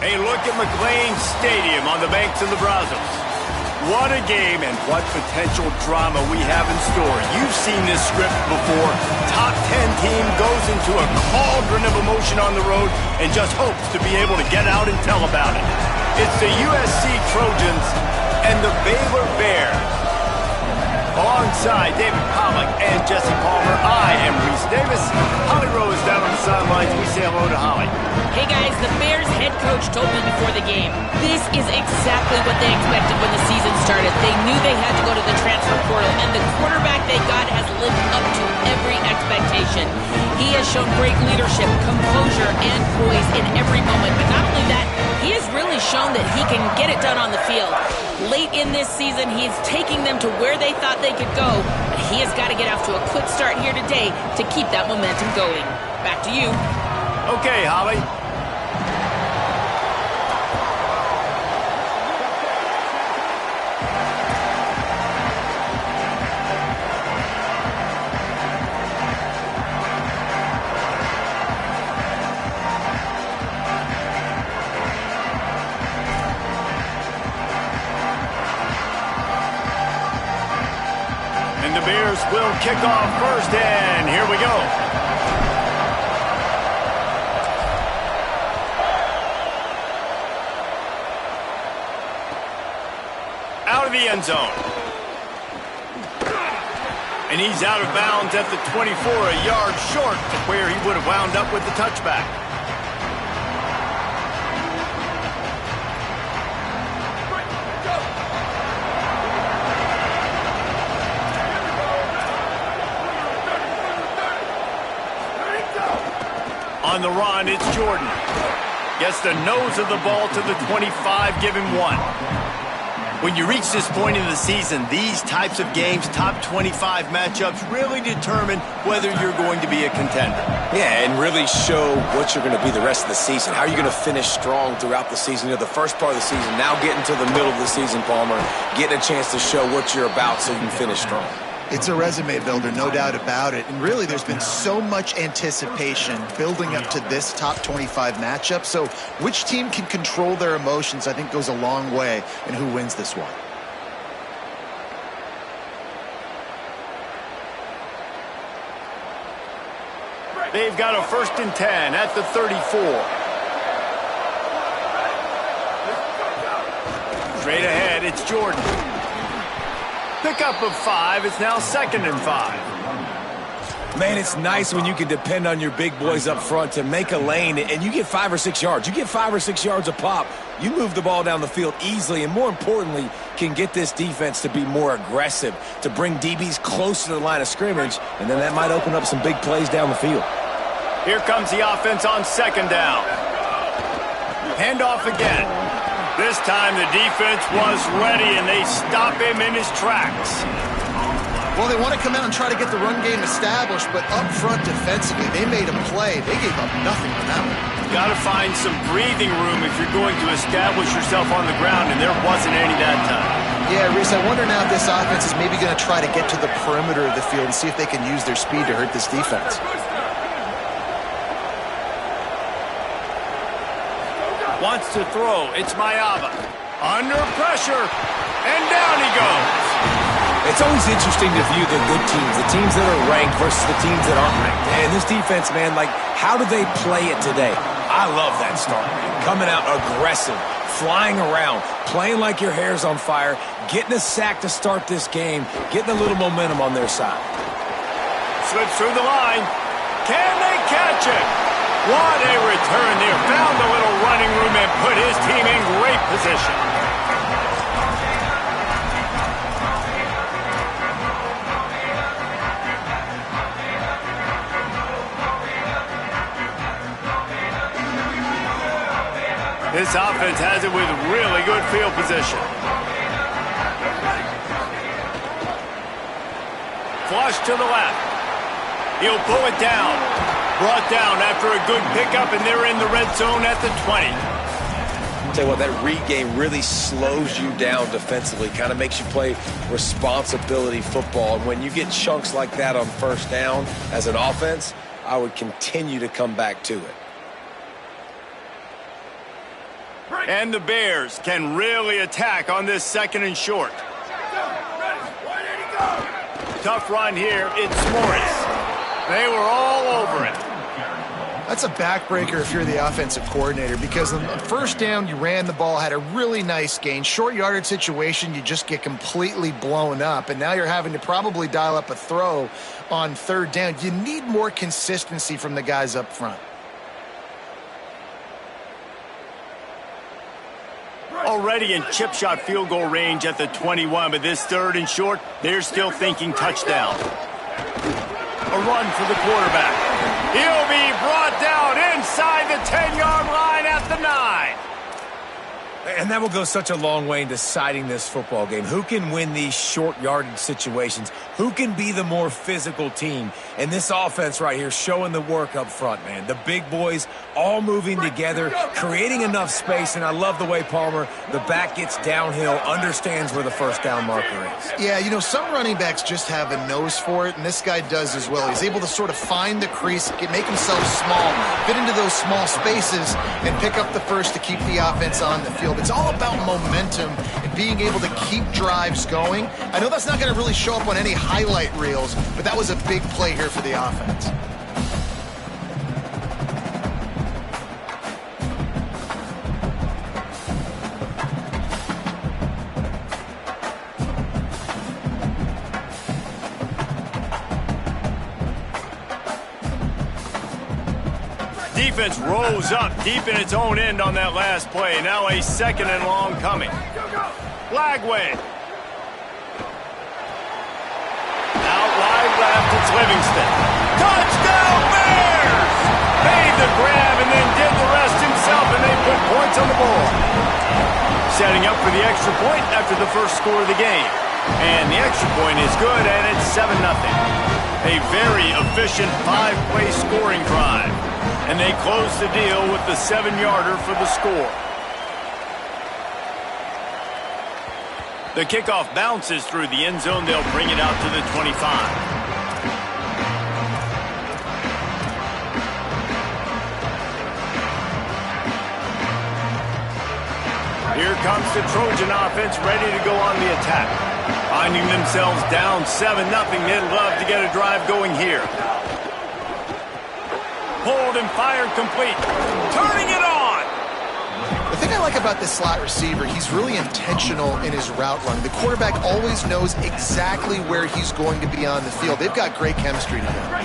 A look at McLean Stadium on the banks of the Brazos. What a game and what potential drama we have in store. You've seen this script before. Top 10 team goes into a cauldron of emotion on the road and just hopes to be able to get out and tell about it. It's the USC Trojans and the Baylor Bears. Alongside David Pollack and Jesse Palmer, I am Reese Davis. Holly Rowe is down on the sidelines. We say hello to Holly. Hey guys, the Bears head coach told me before the game, this is exactly what they expected when the season started. They knew they had to go to the transfer portal, and the quarterback they got has lived up to every expectation. He has shown great leadership, composure, and poise in every moment. But not only that, he has really shown that he can get it done on the field. Late in this season, he's taking them to where they thought they could go, but he has got to get off to a quick start here today to keep that momentum going. Back to you. Okay, Holly. And the Bears will kick off first, and here we go. Out of the end zone. And he's out of bounds at the 24, a yard short of where he would have wound up with the touchback. On the run, it's Jordan. Gets the nose of the ball to the 25, give him one. When you reach this point in the season, these types of games, top 25 matchups, really determine whether you're going to be a contender. Yeah, and really show what you're going to be the rest of the season. How are you going to finish strong throughout the season? You know, the first part of the season, now getting to the middle of the season, Palmer, getting a chance to show what you're about so you can finish strong. It's a resume builder, no doubt about it. And really, there's been so much anticipation building up to this top 25 matchup. So which team can control their emotions, I think, goes a long way in who wins this one. They've got a 1st and 10 at the 34. Straight ahead, it's Jordan. Pickup of 5. It's now 2nd and 5. Man, it's nice when you can depend on your big boys up front to make a lane and you get 5 or 6 yards. You get 5 or 6 yards a pop. You move the ball down the field easily and, more importantly, can get this defense to be more aggressive, to bring DBs close to the line of scrimmage, and then that might open up some big plays down the field. Here comes the offense on 2nd down. Handoff again. This time the defense was ready, and they stop him in his tracks. Well, they want to come out and try to get the run game established, but up front defensively, they made a play. They gave up nothing on that one. Got to find some breathing room if you're going to establish yourself on the ground, and there wasn't any that time. Yeah, Reese, I wonder now if this offense is maybe going to try to get to the perimeter of the field and see if they can use their speed to hurt this defense. Wants to throw. It's Mayava. Under pressure. And down he goes. It's always interesting to view the good teams, the teams that are ranked versus the teams that aren't ranked. And this defense, man, like, how do they play it today? I love that start, man. Coming out aggressive, flying around, playing like your hair's on fire, getting a sack to start this game, getting a little momentum on their side. Slips through the line. Can they catch it? What a return there. Found a little running room and put his team in great position. This offense has it with really good field position. Flush to the left. He'll pull it down. Brought down after a good pickup, and they're in the red zone at the 20. Tell you what, that read game really slows you down defensively, kind of makes you play responsibility football. And when you get chunks like that on 1st down as an offense, I would continue to come back to it. And the Bears can really attack on this 2nd and short. Tough run here. It's Morris. They were all over it. That's a backbreaker if you're the offensive coordinator, because on the first down, you ran the ball, had a really nice gain. Short yardage situation, you just get completely blown up, and now you're having to probably dial up a throw on 3rd down. You need more consistency from the guys up front. Already in chip shot field goal range at the 21, but this 3rd and short, they're still thinking touchdown. A run for the quarterback. He'll be brought down inside the 10-yard line at the 9. And that will go such a long way in deciding this football game. Who can win these short yardage situations? Who can be the more physical team? And this offense right here showing the work up front, man. The big boys all moving together, creating enough space. And I love the way Palmer, the back gets downhill, understands where the first down marker is. Yeah, you know, some running backs just have a nose for it, and this guy does as well. He's able to sort of find the crease, make himself small, fit into those small spaces, and pick up the first to keep the offense on the field. It's all about momentum and being able to keep drives going. I know that's not going to really show up on any highlight reels, but that was a big play here for the offense. Defense rose up deep in its own end on that last play. Now a 2nd and long coming. Flagway. Out wide left, it's Livingston. Touchdown Bears! Made the grab and then did the rest himself, and they put points on the board. Setting up for the extra point after the first score of the game. And the extra point is good, and it's 7-0. A very efficient 5-play scoring drive. And they close the deal with the 7-yarder for the score. The kickoff bounces through the end zone. They'll bring it out to the 25. Here comes the Trojan offense ready to go on the attack. Finding themselves down 7-0. They'd love to get a drive going here. Hold and fired complete. Turning it on. The thing I like about this slot receiver, he's really intentional in his route run. The quarterback always knows exactly where he's going to be on the field. They've got great chemistry together.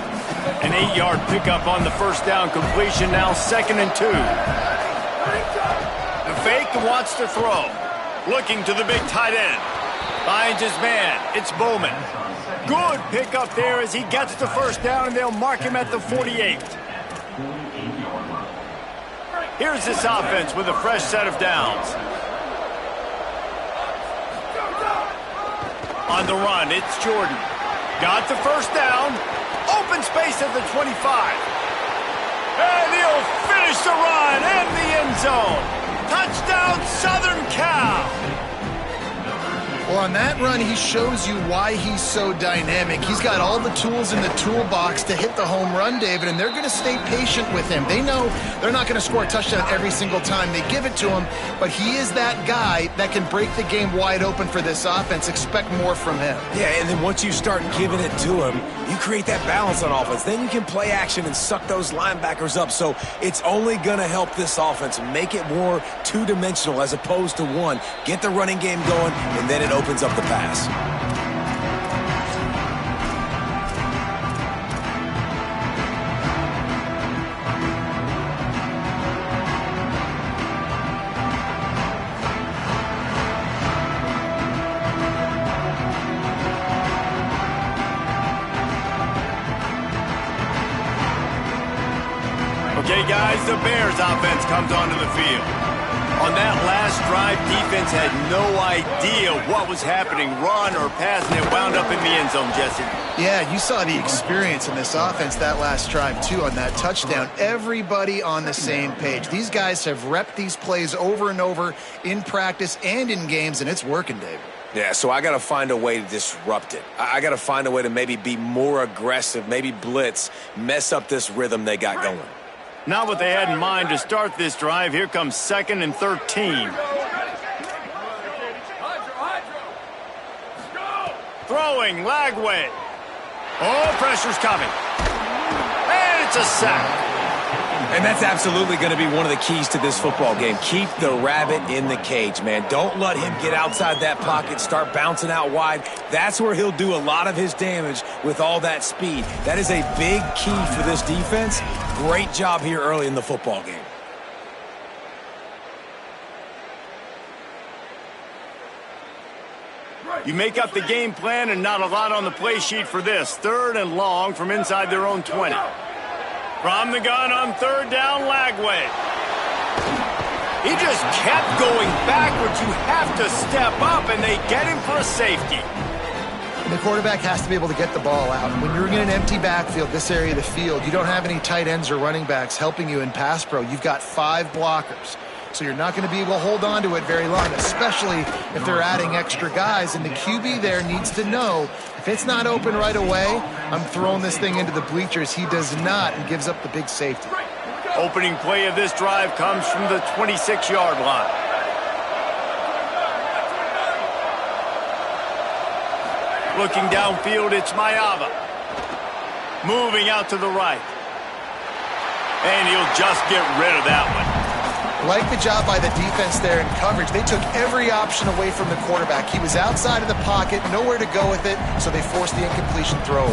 An 8-yard pickup on the first down completion, now 2nd and 2. The fake wants to throw. Looking to the big tight end. Finds his man. It's Bowman. Good pickup there as he gets the first down, and they'll mark him at the 48. Here's this offense with a fresh set of downs. On the run, it's Jordan. Got the first down. Open space at the 25. And he'll finish the run in the end zone. Touchdown, Southern Cal. Well, on that run, he shows you why he's so dynamic. He's got all the tools in the toolbox to hit the home run, David, and they're going to stay patient with him. They know they're not going to score a touchdown every single time they give it to him, but he is that guy that can break the game wide open for this offense. Expect more from him. Yeah, and then once you start giving it to him, you create that balance on offense. Then you can play action and suck those linebackers up. So it's only going to help this offense make it more two-dimensional as opposed to one. Get the running game going, and then it opens up the pass. Okay, guys, the Bears offense comes onto the field. On that last drive, defense had no idea what was happening, run or pass, and it wound up in the end zone, Jesse. Yeah, you saw the experience in this offense that last drive, too, on that touchdown. Everybody on the same page. These guys have repped these plays over and over in practice and in games, and it's working, David. Yeah, so I got to find a way to disrupt it. I got to find a way to maybe be more aggressive, maybe blitz, mess up this rhythm they got going. Not what they had in mind to start this drive. Here comes 2nd and 13. Throwing, Lagway. Oh, pressure's coming. And it's a sack. And that's absolutely going to be one of the keys to this football game. Keep the rabbit in the cage, man. Don't let him get outside that pocket, start bouncing out wide. That's where he'll do a lot of his damage with all that speed. That is a big key for this defense. Great job here early in the football game. You make up the game plan and not a lot on the play sheet for this. 3rd and long from inside their own 20. From the gun on 3rd down, Lagway. He just kept going backwards. You have to step up, and they get him for a safety. And the quarterback has to be able to get the ball out. When you're in an empty backfield, this area of the field, you don't have any tight ends or running backs helping you in pass pro. You've got 5 blockers. So you're not going to be able to hold on to it very long, especially if they're adding extra guys. And the QB there needs to know, if it's not open right away, I'm throwing this thing into the bleachers. He does not and gives up the big safety. Opening play of this drive comes from the 26-yard line. Looking downfield, it's Maiava. Moving out to the right. And he'll just get rid of that one. Like the job by the defense there in coverage. They took every option away from the quarterback. He was outside of the pocket, nowhere to go with it, so they forced the incompletion throwaway.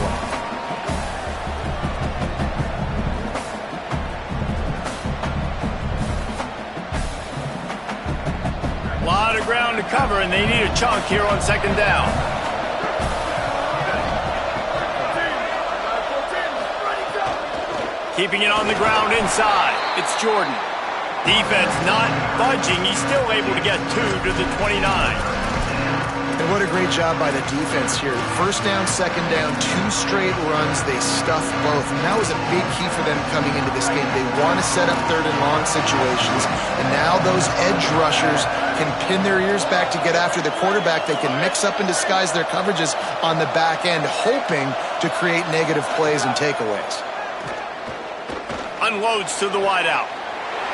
A lot of ground to cover, and they need a chunk here on 2nd down. Keeping it on the ground inside. It's Jordan. Defense not budging. He's still able to get 2 to the 29. And what a great job by the defense here. 1st down, 2nd down, 2 straight runs. They stuffed both. And that was a big key for them coming into this game. They want to set up 3rd and long situations. And now those edge rushers can pin their ears back to get after the quarterback. They can mix up and disguise their coverages on the back end, hoping to create negative plays and takeaways. Unloads to the wideout.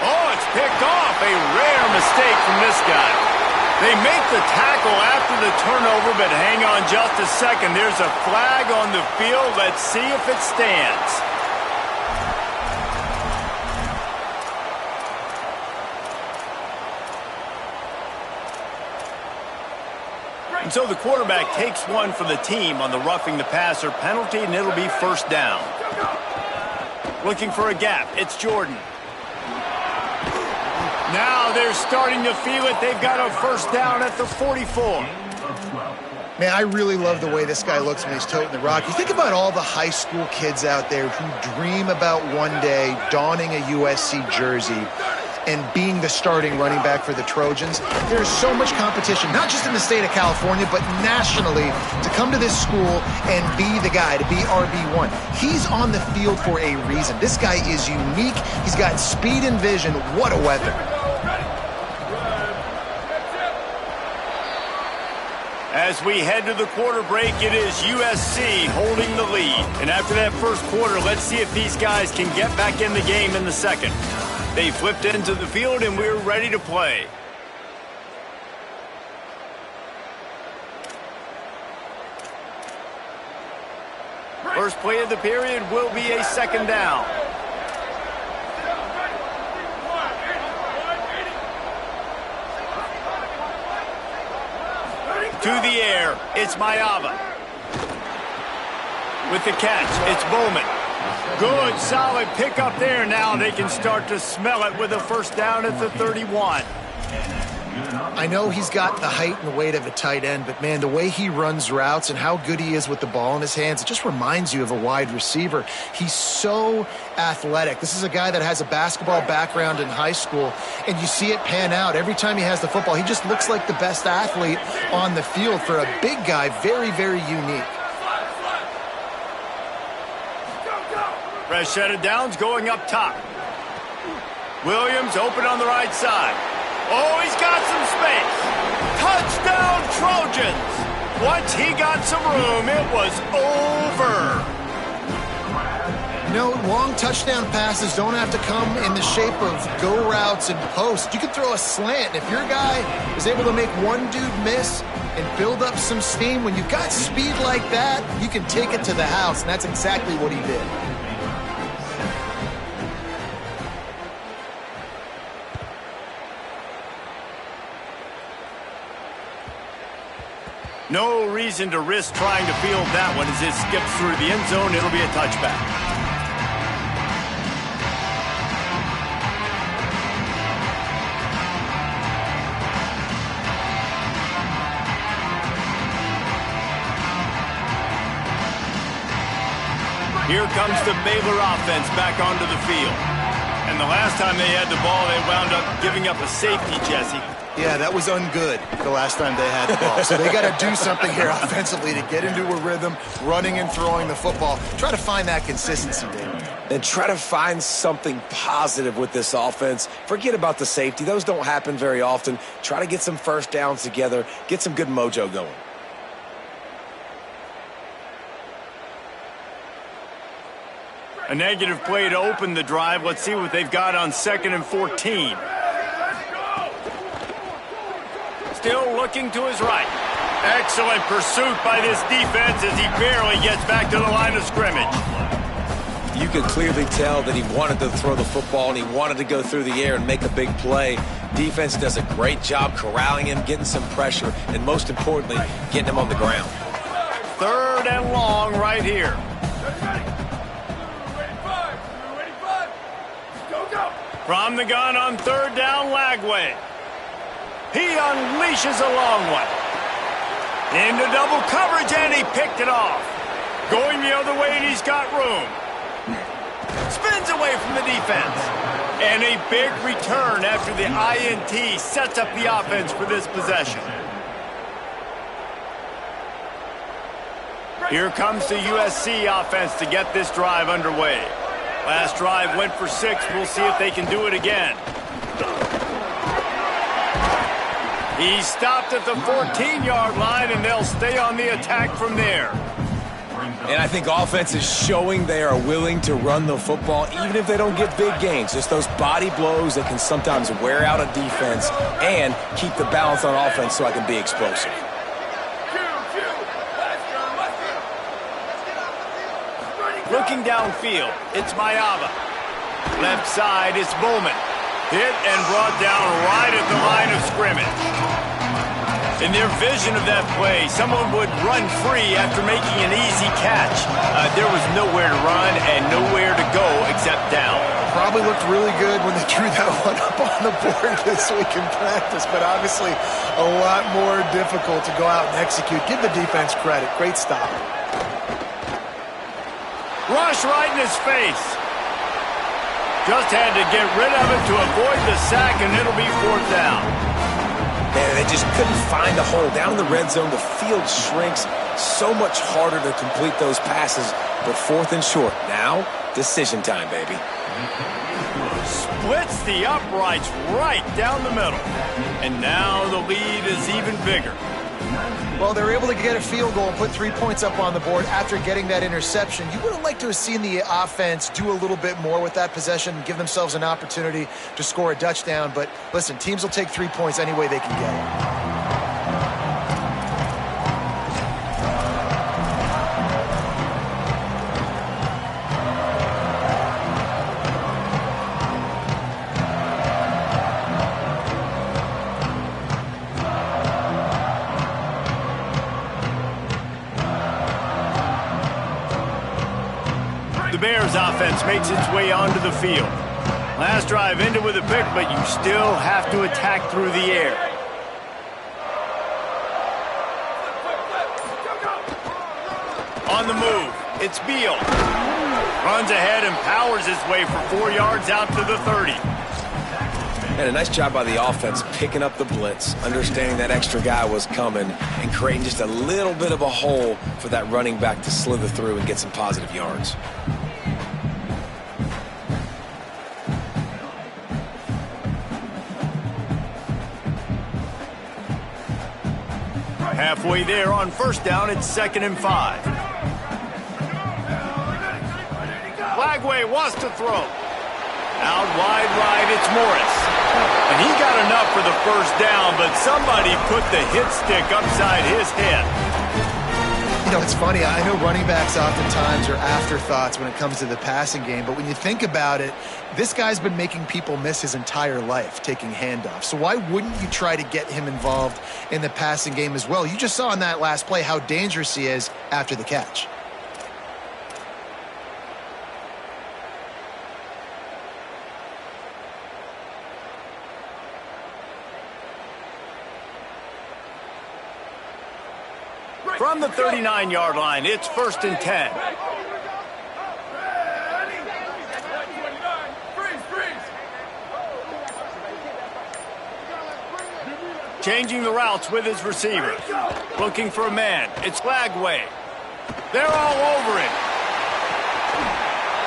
Oh, it's picked off. A rare mistake from this guy. They make the tackle after the turnover, but hang on just a second. There's a flag on the field. Let's see if it stands. And so the quarterback takes one for the team on the roughing the passer penalty, and it'll be 1st down. Looking for a gap. It's Jordan. Now they're starting to feel it. They've got a 1st down at the 44. Man, I really love the way this guy looks when he's toting the rock. You think about all the high school kids out there who dream about one day donning a USC jersey and being the starting running back for the Trojans. There's so much competition, not just in the state of California, but nationally, to come to this school and be the guy, to be RB1. He's on the field for a reason. This guy is unique. He's got speed and vision. What a weapon. As we head to the quarter break, it is USC holding the lead. And after that 1st quarter, let's see if these guys can get back in the game in the 2nd. They flipped into the field, and we're ready to play. First play of the period will be a 2nd down. To the air, it's Maiava. With the catch, it's Bowman. Good, solid pickup there. Now they can start to smell it with a 1st down at the 31. I know he's got the height and the weight of a tight end, but man, the way he runs routes and how good he is with the ball in his hands, it just reminds you of a wide receiver. He's so athletic. This is a guy that has a basketball background in high school, and you see it pan out. Every time he has the football, he just looks like the best athlete on the field. For a big guy, very, very unique. Fresh set of downs going up top. Williams open on the right side. Oh, he's got some space. Touchdown, Trojans. Once he got some room, it was over. You know, long touchdown passes don't have to come in the shape of go routes and posts. You can throw a slant. If your guy is able to make one dude miss and build up some steam, when you've got speed like that, you can take it to the house, and that's exactly what he did. No reason to risk trying to field that one as it skips through the end zone. It'll be a touchback. Here comes the Baylor offense back onto the field. And the last time they had the ball, they wound up giving up a safety, Jesse. Yeah, that was ungood the last time they had the ball. So they got to do something here offensively to get into a rhythm, running and throwing the football. Try to find that consistency, David. And try to find something positive with this offense. Forget about the safety. Those don't happen very often. Try to get some first downs together, get some good mojo going. A negative play to open the drive. Let's see what they've got on 2nd and 14. Still looking to his right. Excellent pursuit by this defense as he barely gets back to the line of scrimmage. You could clearly tell that he wanted to throw the football and he wanted to go through the air and make a big play. Defense does a great job corralling him, getting some pressure, and most importantly, getting him on the ground. 3rd and long right here. From the gun on 3rd down, Lagway. He unleashes a long one. Into double coverage, and he picked it off. Going the other way, and he's got room. Spins away from the defense. And a big return after the INT sets up the offense for this possession. Here comes the USC offense to get this drive underway. Last drive went for 6. We'll see if they can do it again. He stopped at the 14-yard line, and they'll stay on the attack from there. And I think offense is showing they are willing to run the football, even if they don't get big gains. Just those body blows that can sometimes wear out a defense and keep the balance on offense so I can be explosive. Looking downfield, it's Mayava. Left side, it's Bowman. Hit and brought down right at the line of scrimmage. In their vision of that play, someone would run free after making an easy catch. There was nowhere to run and nowhere to go except down. Probably looked really good when they drew that one up on the board this week in practice, but obviously a lot more difficult to go out and execute. Give the defense credit. Great stop. Rush right in his face. Just had to get rid of it to avoid the sack, and it'll be 4th down. Man, they just couldn't find a hole. Down in the red zone, the field shrinks. So much harder to complete those passes, but 4th and short. Now, decision time, baby. Splits the uprights right down the middle. And now the lead is even bigger. Well, they were able to get a field goal and put 3 points up on the board after getting that interception. You would have liked to have seen the offense do a little bit more with that possession and give themselves an opportunity to score a touchdown. But listen, teams will take 3 points any way they can get it. Bears offense makes its way onto the field. Last drive ended with a pick, but you still have to attack through the air. On the move, it's Beal. Runs ahead and powers his way for 4 yards out to the 30. And a nice job by the offense picking up the blitz, understanding that extra guy was coming, and creating just a little bit of a hole for that running back to slither through and get some positive yards. Halfway there on 1st down, it's 2nd and 5. Lagway wants to throw. Out wide right, it's Morris. And he got enough for the first down, but somebody put the hit stick upside his head. You know, it's funny. I know running backs oftentimes are afterthoughts when it comes to the passing game, but when you think about it, this guy's been making people miss his entire life taking handoffs. So why wouldn't you try to get him involved in the passing game as well? You just saw in that last play how dangerous he is after the catch. From the 39-yard line, it's 1st and 10. Changing the routes with his receiver. Looking for a man. It's Lagway. They're all over it.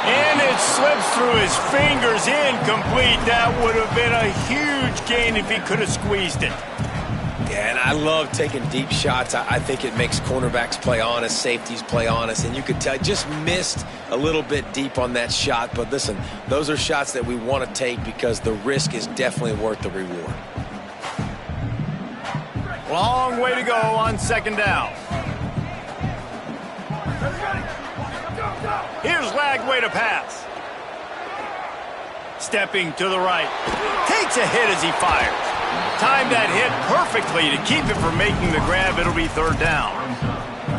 And it slips through his fingers, incomplete. That would have been a huge gain if he could have squeezed it. Yeah, and I love taking deep shots. I think it makes cornerbacks play honest, safeties play honest, and you could tell just missed a little bit deep on that shot. But listen, those are shots that we want to take because the risk is definitely worth the reward. Long way to go on 2nd down. Here's Lagway to pass. Stepping to the right. Takes a hit as he fires. Timed that hit perfectly to keep it from making the grab. It'll be 3rd down.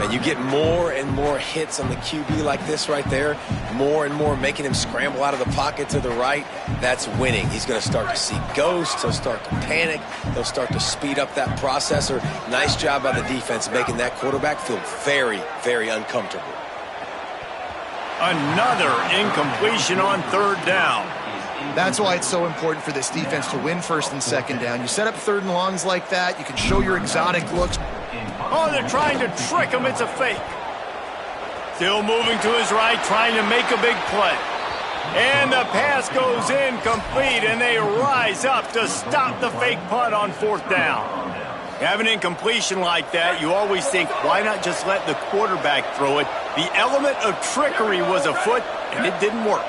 And you get more and more hits on the QB like this right there, more and more making him scramble out of the pocket to the right. That's winning. He's going to start to see ghosts. He'll start to panic. He'll start to speed up that processor. Nice job by the defense making that quarterback feel very, very uncomfortable. Another incompletion on 3rd down. That's why it's so important for this defense to win 1st and 2nd down. You set up 3rd and longs like that, you can show your exotic looks. Oh, they're trying to trick him. It's a fake. Still moving to his right, trying to make a big play. And the pass goes incomplete, and they rise up to stop the fake punt on 4th down. Have an incompletion like that, you always think, why not just let the quarterback throw it? The element of trickery was afoot, and it didn't work.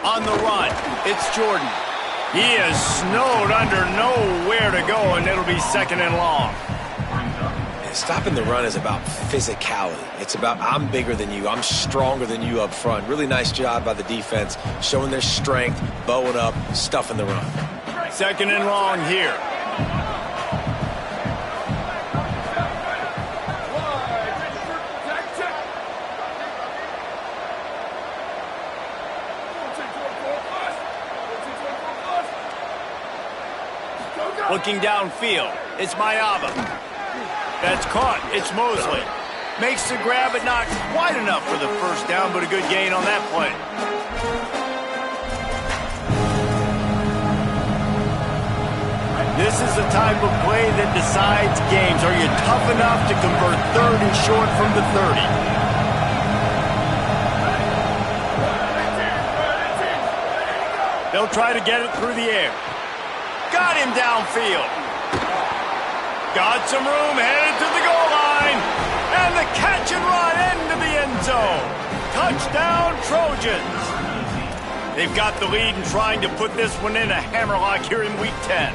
On the run, it's Jordan. He is snowed under, nowhere to go, and it'll be 2nd and long. Stopping the run is about physicality. It's about I'm bigger than you, I'm stronger than you up front. Really nice job by the defense, showing their strength, bowing up, stuffing the run. 2nd and long here. Looking downfield, it's Mayaba. That's caught, it's Mosley. Makes the grab, but not quite enough for the 1st down, but a good gain on that play. This is the type of play that decides games. Are you tough enough to convert 3rd and short from the 30? They'll try to get it through the air. Got him downfield. Got some room, headed to the goal line. And the catch and run into the end zone. Touchdown, Trojans. They've got the lead and trying to put this one in a hammerlock here in Week 10.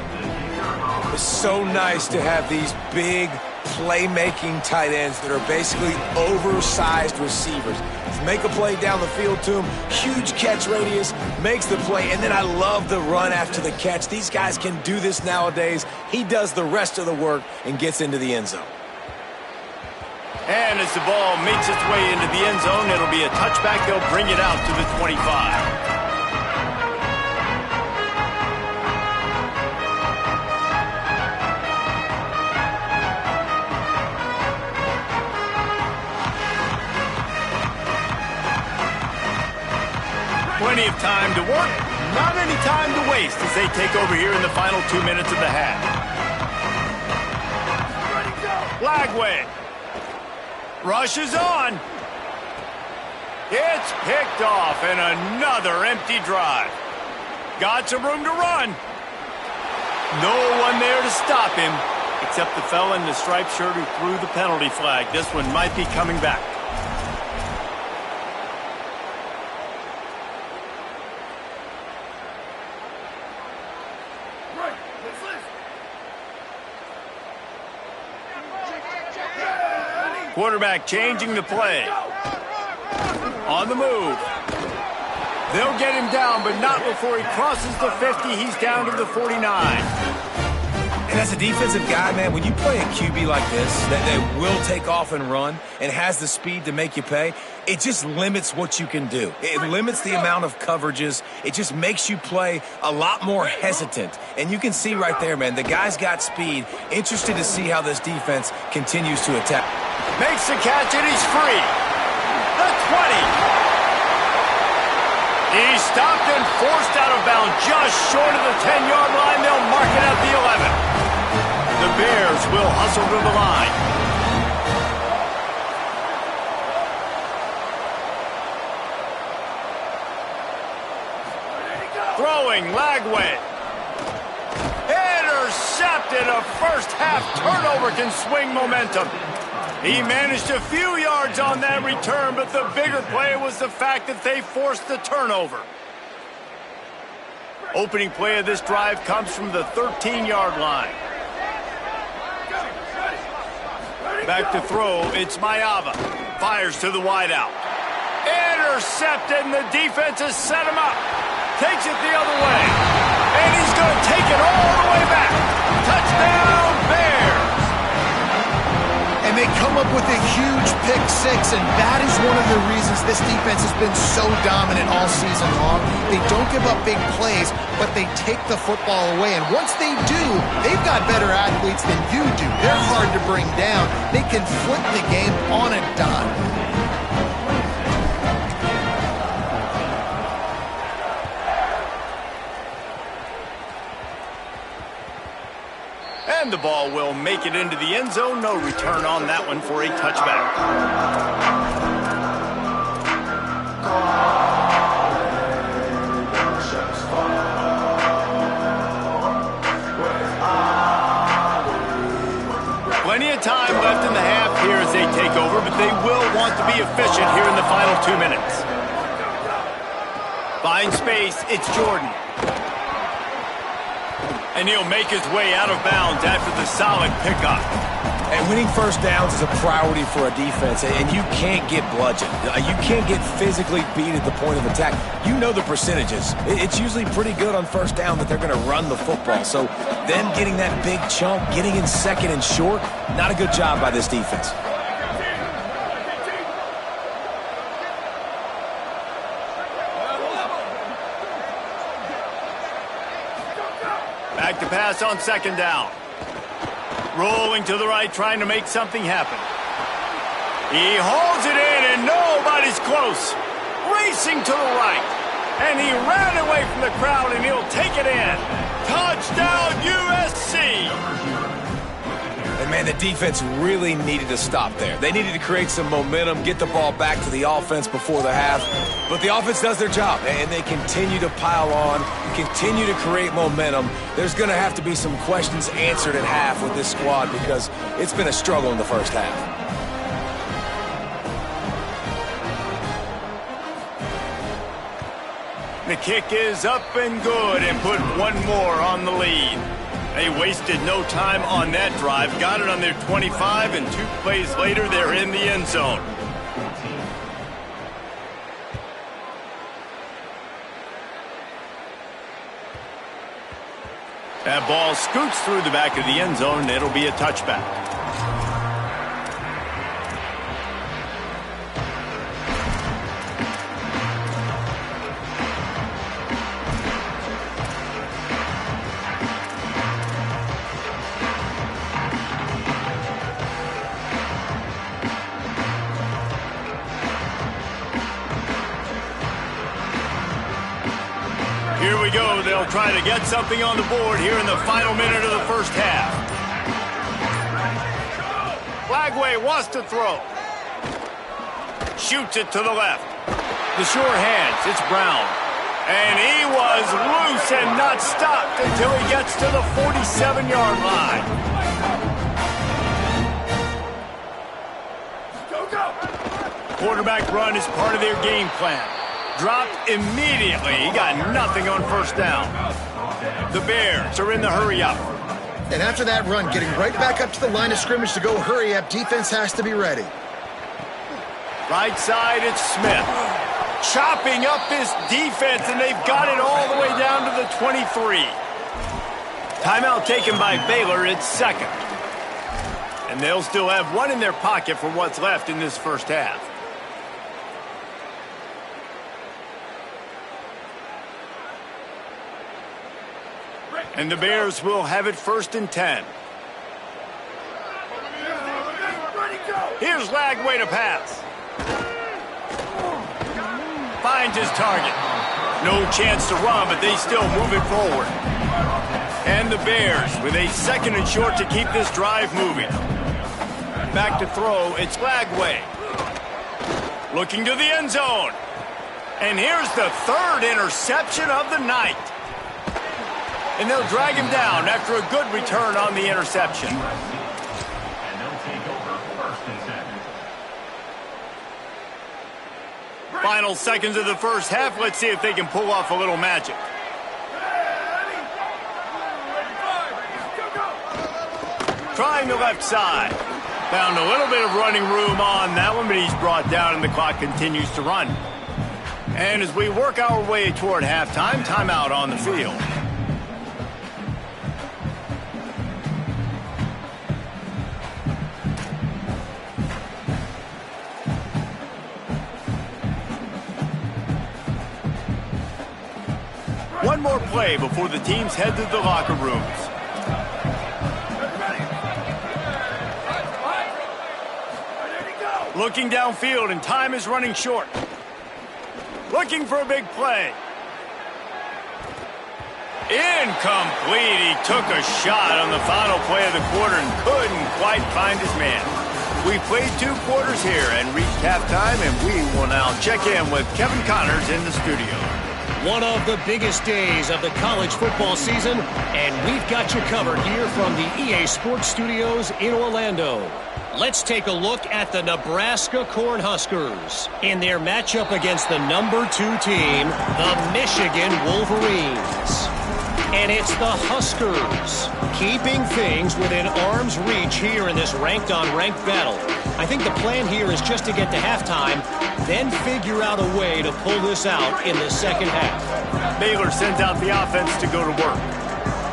It's so nice to have these big playmaking tight ends that are basically oversized receivers. Make a play down the field to him, huge catch radius, makes the play, and then I love the run after the catch. These guys can do this nowadays. He does the rest of the work and gets into the end zone. And as the ball makes its way into the end zone, it'll be a touchback. They'll bring it out to the 25. Plenty of time to work, not any time to waste as they take over here in the final 2 minutes of the half. Lagway rushes on. It's picked off, and another empty drive. Got some room to run. No one there to stop him, except the fella in the striped shirt who threw the penalty flag. This one might be coming back. Quarterback changing the play. On the move. They'll get him down, but not before he crosses the 50. He's down to the 49. And as a defensive guy, man, when you play a QB like this, that will take off and run and has the speed to make you pay, it just limits what you can do. It limits the amount of coverages. It just makes you play a lot more hesitant. And you can see right there, man, the guy's got speed. Interested to see how this defense continues to attack. Makes the catch, and he's free. The 20. He's stopped and forced out of bounds just short of the 10-yard line. They'll mark it at the 11. The Bears will hustle to the line. Throwing, Lagway. Intercepted. A first-half turnover can swing momentum. He managed a few yards on that return, but the bigger play was the fact that they forced the turnover. Opening play of this drive comes from the 13-yard line. Back to throw, it's Mayava. Fires to the wideout. Intercepted, and the defense has set him up. Takes it the other way. And he's going to take it all the way back. Touchdown, Bears! And they come up with a huge pick six, and that is one of the reasons this defense has been so dominant all season long. They don't give up big plays, but they take the football away. And once they do, they've got better athletes than you do. They're hard to bring down. They can flip the game on a dime. And the ball will make it into the end zone. No return on that one for a touchback. Plenty of time left in the half here as they take over, but they will want to be efficient here in the final 2 minutes. Finds space, it's Jordan. And he'll make his way out of bounds after the solid pickup. And winning first downs is a priority for a defense, and you can't get bludgeoned. You can't get physically beat at the point of attack. You know the percentages. It's usually pretty good on first down that they're going to run the football. So them getting that big chunk, getting in second and short, not a good job by this defense. Back to pass on second down. Rolling to the right, trying to make something happen. He holds it in, and nobody's close. Racing to the right. And he ran away from the crowd, and he'll take it in. Touchdown, USC! And, man, the defense really needed to stop there. They needed to create some momentum, get the ball back to the offense before the half. But the offense does their job, and they continue to pile on, continue to create momentum. There's going to have to be some questions answered at half with this squad because it's been a struggle in the first half. The kick is up and good and put one more on the lead. They wasted no time on that drive. Got it on their 25, and 2 plays later, they're in the end zone. That ball scoots through the back of the end zone, and it'll be a touchback. Here we go. They'll try to get something on the board here in the final minute of the first half. Lagway wants to throw. Shoots it to the left. The sure hands. It's Brown. And he was loose and not stopped until he gets to the 47-yard line. Quarterback run is part of their game plan. Dropped immediately. He got nothing on first down. The Bears are in the hurry-up. And after that run, getting right back up to the line of scrimmage to go hurry-up, defense has to be ready. Right side, it's Smith. Chopping up this defense, and they've got it all the way down to the 23. Timeout taken by Baylor. It's second. And they'll still have one in their pocket for what's left in this first half. And the Bears will have it 1st and 10. Here's Lagway to pass. Finds his target. No chance to run, but they still move it forward. And the Bears with a 2nd and short to keep this drive moving. Back to throw, it's Lagway. Looking to the end zone. And here's the 3rd interception of the night. And they'll drag him down after a good return on the interception. And they'll take over 1st and 10. Final seconds of the first half. Let's see if they can pull off a little magic. Trying the left side. Found a little bit of running room on that one, but he's brought down and the clock continues to run. And as we work our way toward halftime, timeout on the field. One more play before the teams head to the locker rooms. Looking downfield, and time is running short. Looking for a big play. Incomplete. He took a shot on the final play of the quarter and couldn't quite find his man. We played 2 quarters here and reached halftime, and we will now check in with Kevin Connors in the studio. One of the biggest days of the college football season, and we've got you covered here from the EA Sports Studios in Orlando. Let's take a look at the Nebraska Cornhuskers in their matchup against the number 2 team, the Michigan Wolverines. And it's the Huskers keeping things within arm's reach here in this ranked-on-ranked battle. I think the plan here is just to get to halftime, then figure out a way to pull this out in the second half. Baylor sends out the offense to go to work.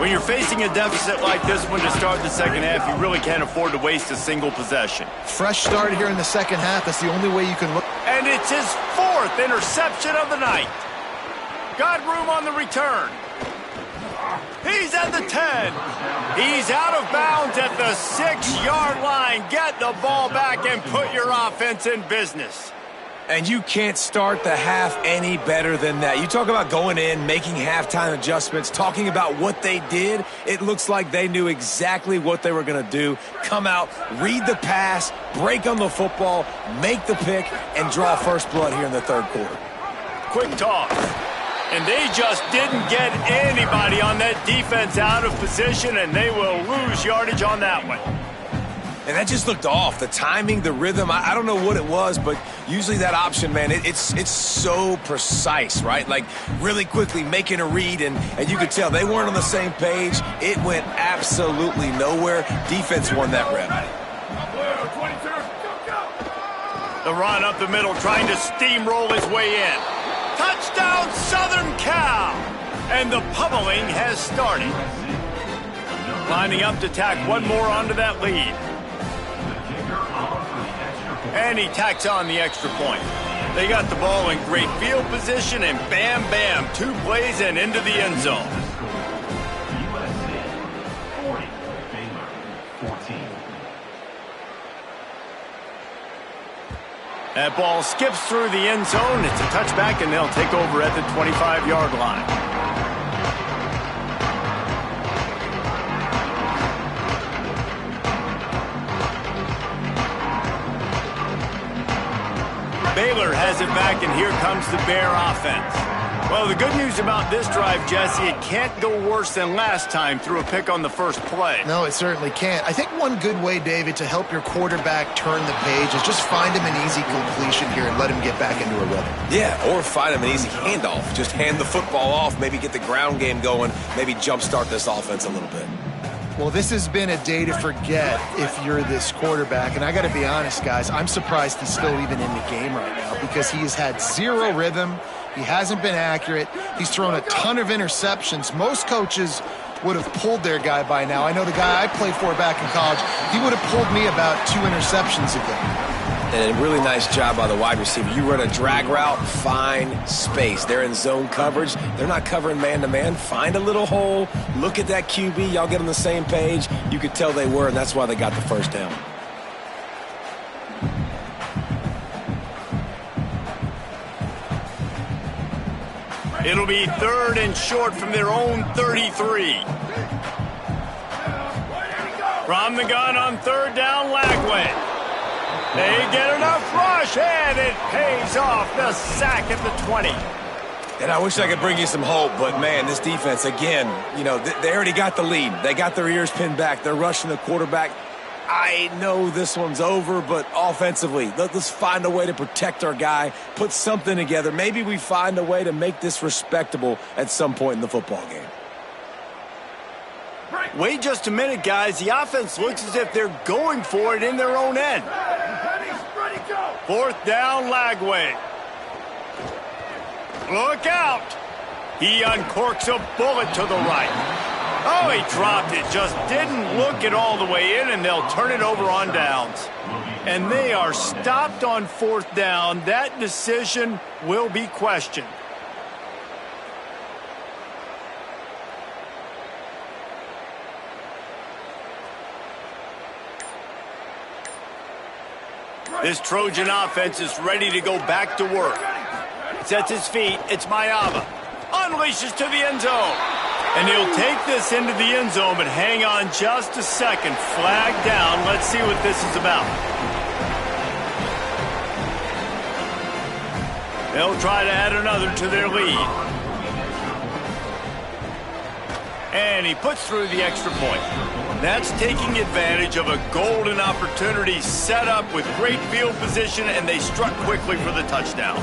When you're facing a deficit like this one to start the second half, you really can't afford to waste a single possession. Fresh start here in the second half. That's the only way you can look. And it's his 4th interception of the night. Got room on the return. He's at the 10. He's out of bounds at the 6-yard line. Get the ball back and put your offense in business. And you can't start the half any better than that. You talk about going in, making halftime adjustments, talking about what they did. It looks like they knew exactly what they were going to do. Come out, read the pass, break on the football, make the pick, and draw first blood here in the 3rd quarter. Quick toss. And they just didn't get anybody on that defense out of position, and they will lose yardage on that one. And that just looked off. The timing, the rhythm, I don't know what it was, but usually that option, man, it's so precise, right? Like really quickly making a read, and you could tell they weren't on the same page. It went absolutely nowhere. Defense won that rep. The run up the middle, trying to steamroll his way in. Touchdown, Southern Cal! And the pummeling has started. Lining up to tack one more onto that lead. And he tacks on the extra point. They got the ball in great field position, and bam, bam, 2 plays and into the end zone. USC 40, Baylor 14. That ball skips through the end zone. It's a touchback, and they'll take over at the 25-yard line. Baylor has it back, and here comes the Bear offense. Well, the good news about this drive, Jesse, it can't go worse than last time through a pick on the first play. No, it certainly can't. I think one good way, David, to help your quarterback turn the page is just find him an easy completion here and let him get back into a rhythm. Yeah, or find him an easy handoff. Just hand the football off, maybe get the ground game going, maybe jumpstart this offense a little bit. Well, this has been a day to forget if you're this quarterback. And I got to be honest, guys, I'm surprised he's still even in the game right now because he has had zero rhythm. He hasn't been accurate. He's thrown a ton of interceptions. Most coaches would have pulled their guy by now. I know the guy I played for back in college, he would have pulled me about 2 interceptions ago. And a really nice job by the wide receiver. You run a drag route, find space. They're in zone coverage. They're not covering man-to-man. Find a little hole. Look at that QB. Y'all get on the same page. You could tell they were, and that's why they got the first down. It'll be 3rd and short from their own 33. From the gun on 3rd down, Lagway. They get enough rush, and it pays off. The sack at the 20. And I wish I could bring you some hope, but, man, this defense, again, you know, they already got the lead. They got their ears pinned back. They're rushing the quarterback. I know this one's over, but offensively, let's find a way to protect our guy, put something together. Maybe we find a way to make this respectable at some point in the football game. Wait just a minute, guys. The offense looks as if they're going for it in their own end. 4th down, Lagway. Look out. He uncorks a bullet to the right. Oh, he dropped it. Just didn't look it all the way in, and they'll turn it over on downs. And they are stopped on 4th down. That decision will be questioned. This Trojan offense is ready to go back to work. Sets his feet. It's Mayava. Unleashes to the end zone. And he'll take this into the end zone, but hang on just a second. Flag down. Let's see what this is about. They'll try to add another to their lead. And he puts through the extra point. That's taking advantage of a golden opportunity set up with great field position, and they struck quickly for the touchdown.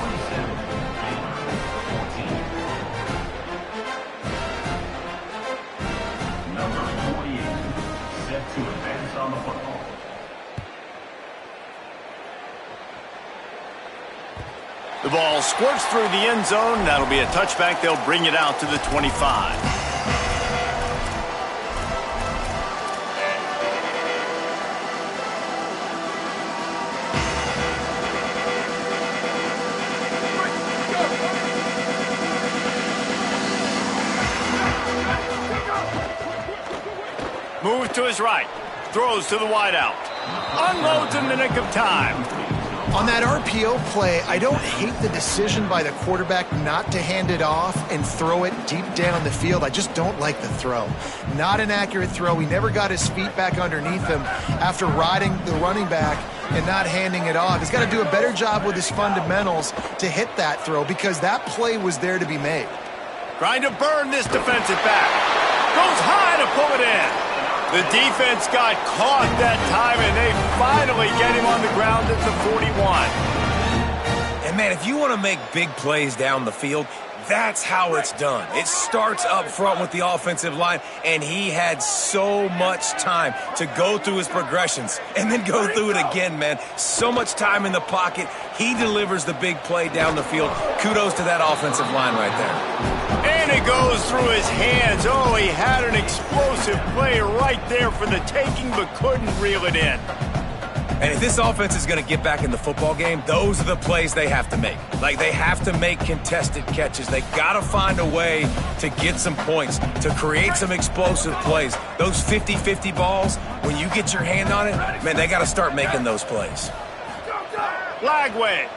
Number 48, set to advance on the football. The ball squirts through the end zone. That'll be a touchback. They'll bring it out to the 25. Moves to his right. Throws to the wideout. Unloads in the nick of time. On that RPO play, I don't hate the decision by the quarterback not to hand it off and throw it deep down the field. I just don't like the throw. Not an accurate throw. He never got his feet back underneath him after riding the running back and not handing it off. He's got to do a better job with his fundamentals to hit that throw because that play was there to be made. Trying to burn this defensive back. Goes high to pull it in. The defense got caught that time, and they finally get him on the ground at the 41. And, man, if you want to make big plays down the field, that's how it's done. It starts up front with the offensive line, and he had so much time to go through his progressions and then go through it again, man. So much time in the pocket. He delivers the big play down the field. Kudos to that offensive line right there. And it goes through his hands. Oh, he had an explosive play right there for the taking, but couldn't reel it in. And if this offense is going to get back in the football game, those are the plays they have to make. Like, they have to make contested catches. They got to find a way to get some points, to create some explosive plays. Those 50-50 balls, when you get your hand on it, man, they got to start making those plays. Lagway.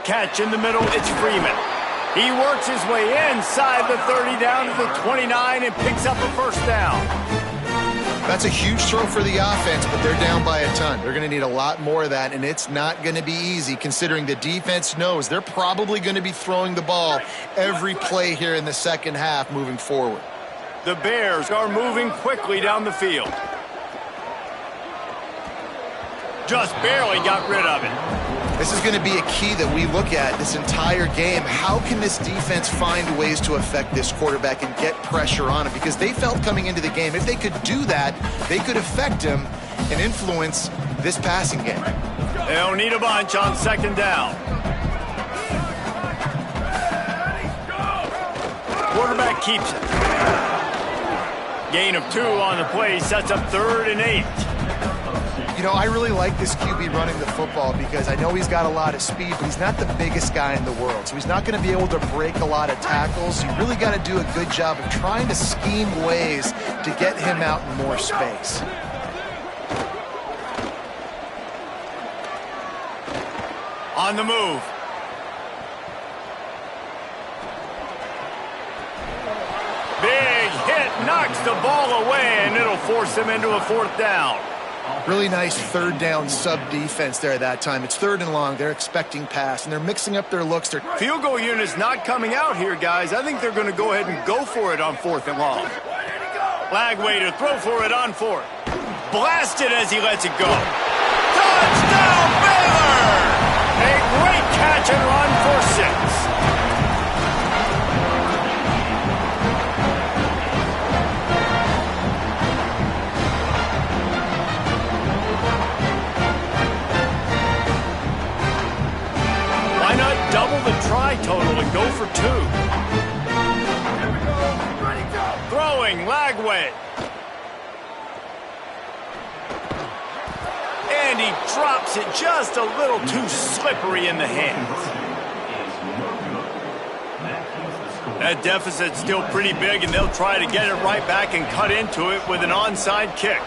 Catch in the middle, it's Freeman. He works his way inside the 30 down to the 29 and picks up a first down. That's a huge throw for the offense, but they're down by a ton. They're going to need a lot more of that, and it's not going to be easy considering the defense knows they're probably going to be throwing the ball every play here in the second half moving forward. The Bears are moving quickly down the field. Just barely got rid of it. This is going to be a key that we look at this entire game. How can this defense find ways to affect this quarterback and get pressure on him? Because they felt coming into the game, if they could do that, they could affect him and influence this passing game. They'll need a bunch on second down. Quarterback keeps it. Gain of 2 on the play sets up 3rd and 8. You know, I really like this QB running the football because I know he's got a lot of speed, but he's not the biggest guy in the world. So he's not going to be able to break a lot of tackles. You really got to do a good job of trying to scheme ways to get him out in more space. On the move. Big hit, knocks the ball away, and it'll force him into a 4th down. Really nice 3rd down sub-defense there that time. It's 3rd and long. They're expecting pass, and they're mixing up their looks. Field goal unit's not coming out here, guys. I think they're going to go ahead and go for it on 4th and long. Lagway to throw for it on 4th. Blasted as he lets it go. Touchdown, Baylor! A great catch and run for 6. Double the try total and go for 2. Throwing, Lagway. And he drops it just a little too slippery in the hands. That deficit's still pretty big, and they'll try to get it right back and cut into it with an onside kick.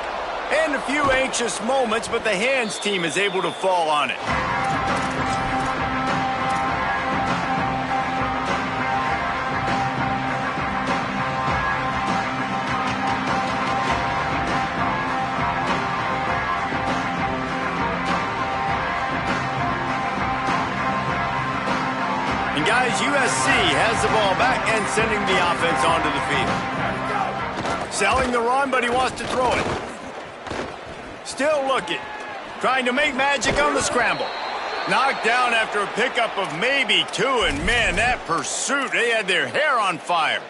And a few anxious moments, but the hands team is able to fall on it. Guys, USC has the ball back and sending the offense onto the field. Selling the run, but he wants to throw it. Still looking. Trying to make magic on the scramble. Knocked down after a pickup of maybe 2, and man, that pursuit, they had their hair on fire.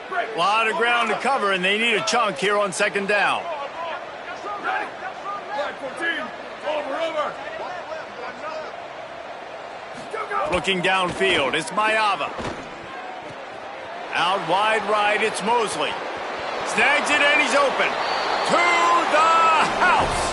A lot of ground to cover, and they need a chunk here on 2nd down. Looking downfield, it's Mayava. Out wide right, it's Mosley. Snags it and he's open. To the house.